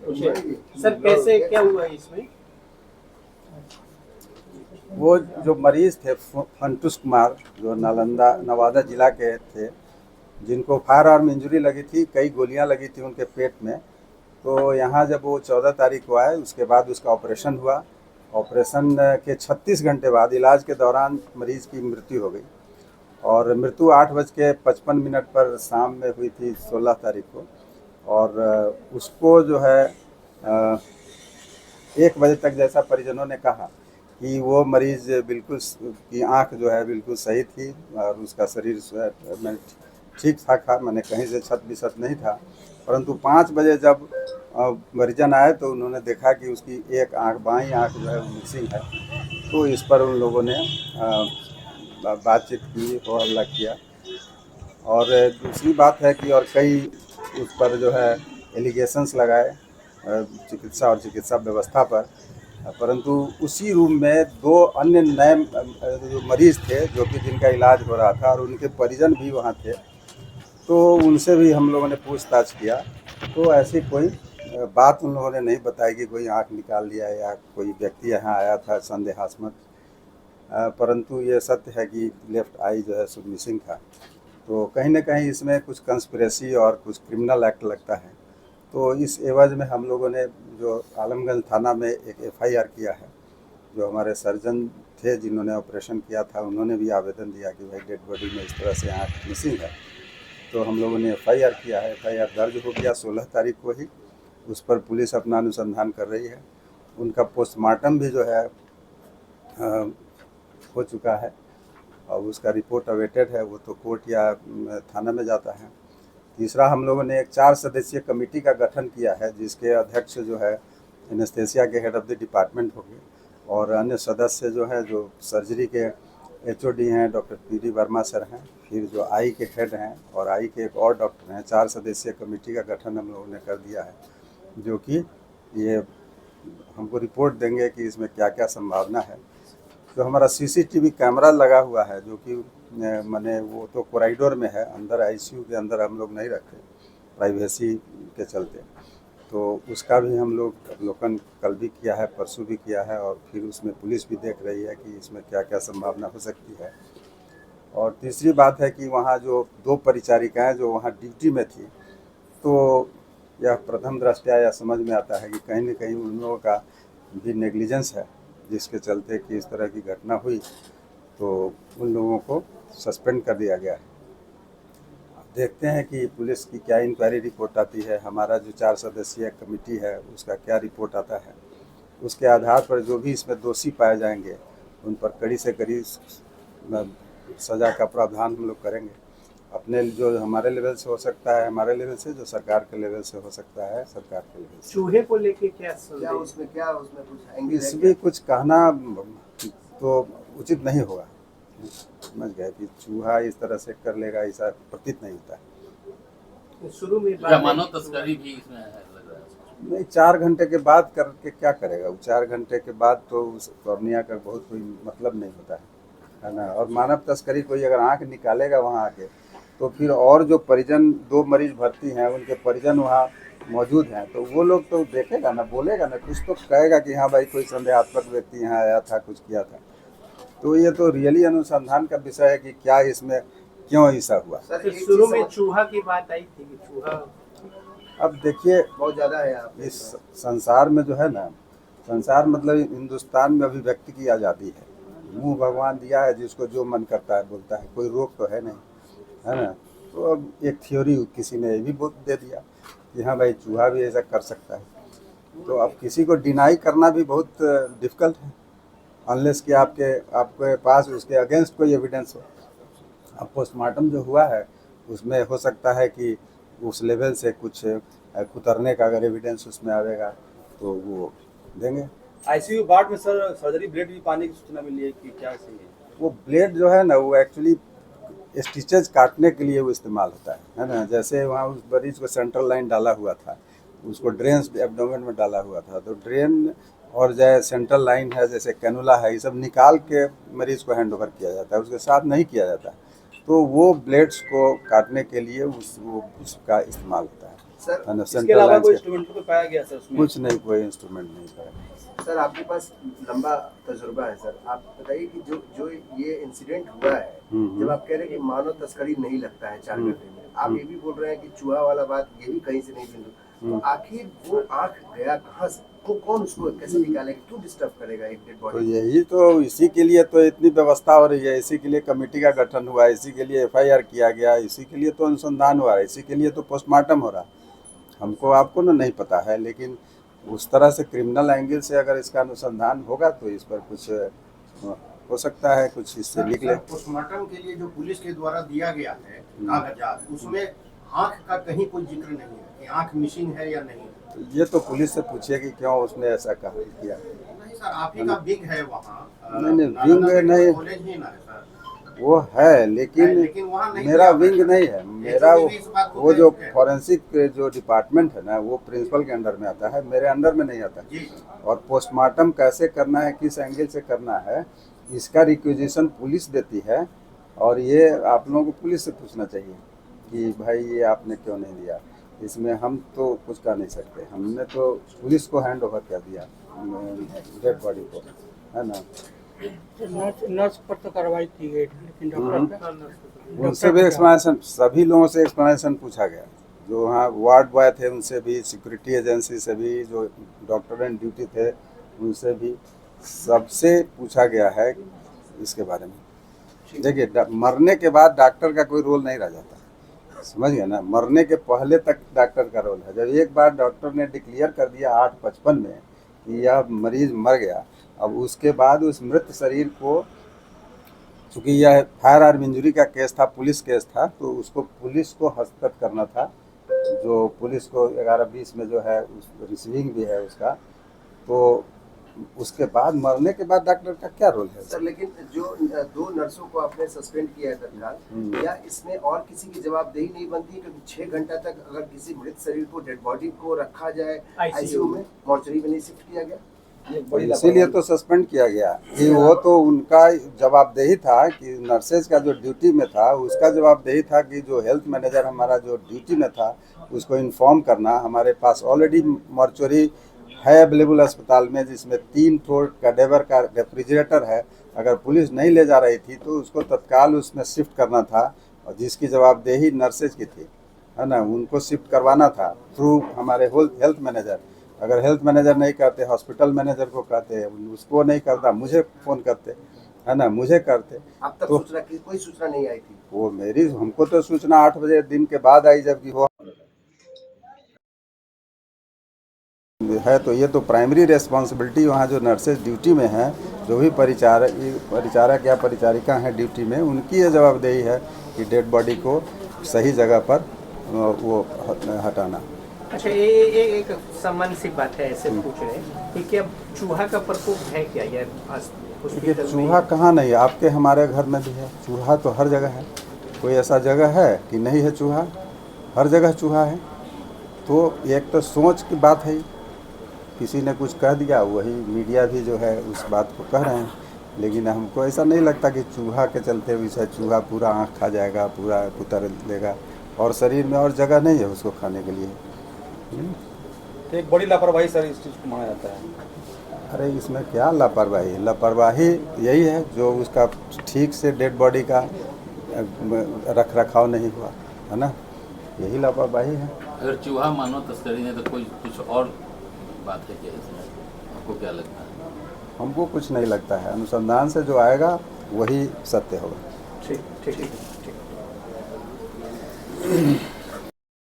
Sir कैसे क्या हुआ इसमें? वो जो मरीज थे फंटूस कुमार, जो नालंदा नवादा जिला के थे, जिनको फायर आर्म इंजरी लगी थी, कई गोलियां लगी थी उनके पेट में। तो यहाँ जब वो 14 तारीख को आए, उसके बाद उसका ऑपरेशन हुआ। ऑपरेशन के 36 घंटे बाद इलाज के दौरान मरीज की मृत्यु हो गई। और मृत्यु 8:55 पर शाम में हुई थी 16 तारीख को। और उसको जो है 1 बजे तक, जैसा परिजनों ने कहा, कि वो मरीज बिल्कुल की आंख जो है बिल्कुल सही थी और उसका शरीर में ठीक ठाक था, मैंने कहीं से छत बिछत नहीं था। परंतु 5 बजे जब परिजन आए तो उन्होंने देखा कि उसकी एक आंख, बाईं आंख जो है वो मिसिंग है। तो इस पर उन लोगों ने बातचीत की, हो हल्ला किया। और दूसरी बात है कि और कई उस पर जो है एलिगेशंस लगाए चिकित्सा और चिकित्सा व्यवस्था पर। परंतु उसी रूम में 2 अन्य नए जो मरीज़ थे, जो कि जिनका इलाज हो रहा था, और उनके परिजन भी वहाँ थे। तो उनसे भी हम लोगों ने पूछताछ किया। तो ऐसी कोई बात उन लोगों ने नहीं बताई कि कोई आँख निकाल लिया या कोई व्यक्ति यहाँ आया था संदेहास्पद। परंतु ये सत्य है कि लेफ्ट आई जो है सो मिसिंग था। तो कहीं न कहीं इसमें कुछ कंस्पिरेसी और कुछ क्रिमिनल एक्ट लगता है। तो इस एवज में हम लोगों ने जो आलमगंज थाना में एक एफआईआर किया है। जो हमारे सर्जन थे जिन्होंने ऑपरेशन किया था, उन्होंने भी आवेदन दिया कि भाई डेड बॉडी में इस तरह से आँख मिसिंग है। तो हम लोगों ने एफआईआर किया है। एफआईआर दर्ज हो गया 16 तारीख को ही। उस पर पुलिस अपना अनुसंधान कर रही है। उनका पोस्टमार्टम भी जो है हो चुका है और उसका रिपोर्ट अवेटेड है। वो तो कोर्ट या थाना में जाता है। तीसरा, हम लोगों ने एक 4 सदस्यीय कमेटी का गठन किया है, जिसके अध्यक्ष जो है एनेस्थेसिया के हेड ऑफ द डिपार्टमेंट होंगे। और अन्य सदस्य जो है, जो सर्जरी के एचओडी हैं, डॉक्टर पीडी वर्मा सर हैं। फिर जो आई के हेड हैं और आई के एक और डॉक्टर हैं। 4 सदस्यीय कमेटी का गठन हम लोगों ने कर दिया है, जो कि ये हमको रिपोर्ट देंगे कि इसमें क्या क्या संभावना है। जो हमारा सीसीटीवी कैमरा लगा हुआ है, जो कि माने वो तो कॉरिडोर में है, अंदर आईसीयू के अंदर हम लोग नहीं रखते प्राइवेसी के चलते। तो उसका भी हम लोग अवलोकन कल भी किया है, परसों भी किया है। और फिर उसमें पुलिस भी देख रही है कि इसमें क्या क्या संभावना हो सकती है। और तीसरी बात है कि वहाँ जो 2 परिचारिकाएँ जो वहाँ ड्यूटी में थी, तो यह प्रथम दृष्टया यह समझ में आता है कि कहीं न कहीं उन लोगों का भी नेग्लिजेंस है, जिसके चलते कि इस तरह की घटना हुई। तो उन लोगों को सस्पेंड कर दिया गया है। अब देखते हैं कि पुलिस की क्या इंक्वायरी रिपोर्ट आती है, हमारा जो 4 सदस्यीय कमेटी है उसका क्या रिपोर्ट आता है। उसके आधार पर जो भी इसमें दोषी पाए जाएंगे, उन पर कड़ी से कड़ी सज़ा का प्रावधान हम लोग करेंगे। अपने जो हमारे लेवल से हो सकता है हमारे लेवल से, जो सरकार के लेवल से हो सकता है सरकार के लेवल से। चूहे को लेके क्या उसमें कुछ इसमें कुछ कहना तो उचित नहीं होगा। समझ गए कि चूहा इस तरह से कर लेगा, ऐसा प्रतीत नहीं होता है। शुरू में मानव तस्करी भी इसमें लग रहा है। नहीं, 4 घंटे के बाद करके क्या करेगा वो? 4 घंटे के बाद तो उस कॉर्निया का बहुत कोई मतलब नहीं होता है ना। और मानव तस्करी, कोई अगर आँख निकालेगा वहाँ आके, तो फिर और जो परिजन 2 मरीज भर्ती हैं, उनके परिजन वहाँ मौजूद हैं, तो वो लोग तो देखेगा ना, बोलेगा ना, कुछ तो कहेगा कि हाँ भाई कोई संदेहास्पद व्यक्ति यहाँ आया था, कुछ किया था। तो ये तो रियली अनुसंधान का विषय है कि क्या इसमें क्यों ऐसा हुआ। तो शुरू में चूहा की बात आई थी कि चूहा, अब देखिए, बहुत ज़्यादा है इस संसार में जो है ना, संसार मतलब हिंदुस्तान में अभिव्यक्ति की आज़ादी है। मुंह भगवान दिया है, जिसको जो मन करता है बोलता है, कोई रोक तो है नहीं, है ना। तो अब एक थ्योरी किसी ने ये भी दे दिया कि हाँ भाई चूहा भी ऐसा कर सकता है। तो अब किसी को डिनाई करना भी बहुत डिफ़िकल्ट है, अनलेस कि आपके पास उसके अगेंस्ट कोई एविडेंस हो। अब पोस्टमार्टम जो हुआ है उसमें हो सकता है कि उस लेवल से कुछ कुतरने का अगर एविडेंस उसमें आवेगा तो वो देंगे। आईसीयू वार्ड में सर सर्जरी ब्लेड भी पाने की सूचना मिली है कि क्या सही है? वो ब्लेड जो है ना, वो एक्चुअली स्टिचेज काटने के लिए वो इस्तेमाल होता है ना। जैसे वहाँ उस मरीज को सेंट्रल लाइन डाला हुआ था, उसको ड्रेन्स एब्डोमेन में डाला हुआ था, तो ड्रेन और जो सेंट्रल लाइन है, जैसे कैनुला है, ये सब निकाल के मरीज को हैंड ओवर किया जाता है, उसके साथ नहीं किया जाता। तो वो ब्लेड्स को काटने के लिए उसका इस्तेमाल होता है। सर है ना, इसके सेंट्रल अलावा लाइन कोई के इंस्ट्रूमेंट को पाया गया सर उसमें? कुछ नहीं, कोई इंस्ट्रूमेंट नहीं पाया। सर आपके पास लंबा तजुर्बा है सर, आप बताइए कि जो ये इंसिडेंट हुआ है, जब आप कह रहे हैं कि मानव तस्करी नहीं लगता है 4 घंटे में, आप ये भी बोल रहे हैं कि चूहा वाला बात ये भी कहीं से नहीं बिंदु, तो आखिर वो आंख गया कहाँ से? वो कौन उसको कैसे निकालेगा, क्यों डिस्टर्ब करेगा एक डेड तो बॉडी? यही तो, इसी के लिए तो इतनी व्यवस्था हो रही है, इसी के लिए कमेटी का गठन हुआ है, इसी के लिए FIR किया गया, इसी के लिए तो अनुसंधान हुआ है, इसी के लिए तो पोस्टमार्टम हो रहा है। हमको आपको ना नहीं पता है, लेकिन उस तरह से क्रिमिनल एंगल से अगर इसका अनुसंधान होगा तो इस पर कुछ हो सकता है, कुछ इससे निकले। पोस्टमार्टम के लिए जो पुलिस के द्वारा दिया गया है कागजात, उसमें आंख का कहीं कोई जिक्र नहीं है कि आंख मिसिंग है या नहीं। तो ये तो पुलिस से पूछिए कि क्यों उसने ऐसा कहा किया। नहीं सर, आप ही का विंग है वहाँ। नहीं, विंग नहीं, कॉलेज ही ना है सर। वो है, लेकिन वहाँ नहीं मेरा दिया विंग है। नहीं है, मेरा HOD भी इस बात को वो जो कहते हैं। फॉरेंसिक जो डिपार्टमेंट है ना, वो प्रिंसिपल के अंडर में आता है, मेरे अंडर में नहीं आता। जी। और पोस्टमार्टम कैसे करना है, किस एंगल से करना है, इसका रिक्विजिशन पुलिस देती है, और ये आप लोगों को पुलिस से पूछना चाहिए कि भाई ये आपने क्यों नहीं दिया। इसमें हम तो कुछ कर नहीं सकते, हमने तो पुलिस को हैंड ओवर कर दिया डेड बॉडी को, है ना। नर्स पर तो कार्रवाई की गई थी, लेकिन डॉक्टर पे उनसे भी एक्सप्लेनेशन, सभी लोगों से एक्सप्लेनेशन पूछा गया, जो वहाँ वार्ड बॉय थे उनसे भी, सिक्योरिटी एजेंसी से भी, जो डॉक्टर एंड ड्यूटी थे उनसे भी, सबसे पूछा गया है इसके बारे में। देखिए, मरने के बाद डॉक्टर का कोई रोल नहीं रह जाता, समझ गए ना। मरने के पहले तक डॉक्टर का रोल है। जब एक बार डॉक्टर ने डिक्लेयर कर दिया 8:55 में कि यह मरीज मर गया, अब उसके बाद उस मृत शरीर को, चूँकि यह फायर आर्म इंजरी का केस था, पुलिस केस था, तो उसको पुलिस को हस्तगत करना था, जो पुलिस को 11:20 में जो है उस रिसीविंग भी है उसका। तो उसके बाद मरने के बाद डॉक्टर का क्या रोल है? सर लेकिन जो 2 नर्सों को आपने सस्पेंड किया है तत्काल, या इसमें और किसी की जवाबदेही नहीं बनती? क्योंकि 6 घंटा तक अगर किसी मृत शरीर को, डेड बॉडी को रखा जाए ICU में, मॉर्चरी में नहीं शिफ्ट किया गया, इसीलिए तो सस्पेंड किया गया कि वो तो उनका जवाबदेही था कि नर्सेज का जो ड्यूटी में था उसका जवाबदेही था कि जो हेल्थ मैनेजर हमारा जो ड्यूटी में था उसको इन्फॉर्म करना। हमारे पास ऑलरेडी मॉर्चरी है अवेलेबल अस्पताल में, जिसमें 3 ठो कैडेवर का रेफ्रिजरेटर है। अगर पुलिस नहीं ले जा रही थी तो उसको तत्काल उसमें शिफ्ट करना था, और जिसकी जवाबदेही नर्सेज की थी, है ना, उनको शिफ्ट करवाना था थ्रू हमारे हेल्थ मैनेजर। अगर हेल्थ मैनेजर नहीं करते, हॉस्पिटल मैनेजर को कहते, उसको नहीं करता, मुझे फ़ोन करते, है ना, मुझे करते। अब तक तो सूचना की कोई सूचना नहीं आई थी? वो हमको तो सूचना 8 बजे दिन के बाद आई, जबकि वो है। तो ये तो प्राइमरी रेस्पॉन्सिबिलिटी वहाँ जो नर्सेज ड्यूटी में हैं, जो भी परिचारक या परिचारिका हैं ड्यूटी में, उनकी ये जवाबदेही है कि डेड बॉडी को सही जगह पर वो हटाना। अच्छा, ये एक सामान्य सी बात है, ऐसे पूछ रहे हैं कि क्या चूहा का प्रकोप है क्या यार हॉस्पिटल में? चूहा कहाँ नहीं, आपके हमारे घर में भी है चूहा, तो हर जगह है। कोई ऐसा जगह है कि नहीं है चूहा? हर जगह चूहा है। तो एक तो सोच की बात है, किसी ने कुछ कह दिया, वही मीडिया भी जो है उस बात को कह रहे हैं, लेकिन हमको ऐसा नहीं लगता कि चूहा के चलते हुए चूहा पूरा आँख खा जाएगा, पूरा कुतर लेगा, और शरीर में और जगह नहीं है उसको खाने के लिए। तो एक बड़ी लापरवाही सर इस चीज़ को माना जाता है। अरे इसमें क्या लापरवाही? लापरवाही यही है जो उसका ठीक से डेड बॉडी का रख रखाव नहीं हुआ, है ना, यही लापरवाही है। अगर चूहा मानव तस्करी नहीं तो कोई कुछ और बात है क्या इसमें? आपको क्या लगता है? हमको कुछ नहीं लगता है, अनुसंधान से जो आएगा वही सत्य होगा। ठीक ठीक।